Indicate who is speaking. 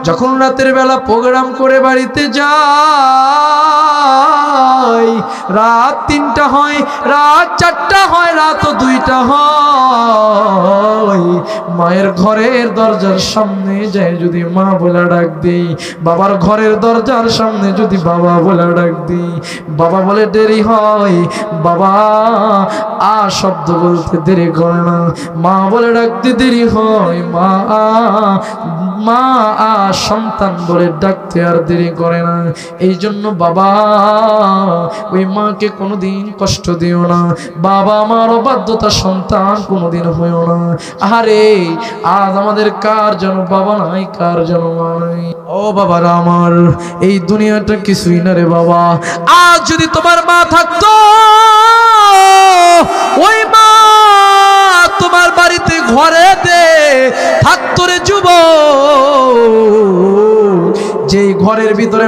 Speaker 1: যখন রাতের বেলা প্রোগ্রাম করে বাড়িতে যাই, রাত ৩টা হয়, রাত ৪টা হয়, রাত ২টা হয়, মায়ের ঘরের দরজার সামনে যায় যদি মা বলে ডাক দিই, বাবার ঘরের দরজার সামনে যদি বাবা বলে ডাক দিই, বাবা বলে দেরি হয়, বাবা শব্দ বলতে দেরি করে না, মা বলে ডাকতে দেরি হয়, মা সন্তান বলে ডাকতে আর দেরি করে না। এই জন্য বাবা ওই মাকে কোনোদিন কষ্ট দিও না, বাবা আমার অবাধ্যতা সন্তান কোনোদিন হইও না। আরে আজ আমাদের কার যেন বাবা নাই, কার যেন মা নাই। ও বাবারা আমার, এই দুনিয়াটা কিছুই না রে বাবা। আজ যদি তোমার মা থাকতো, ওই মা তোমার বাড়িতে ঘরে দে থাকতো রে যুবক, যেই ঘরের ভিতরে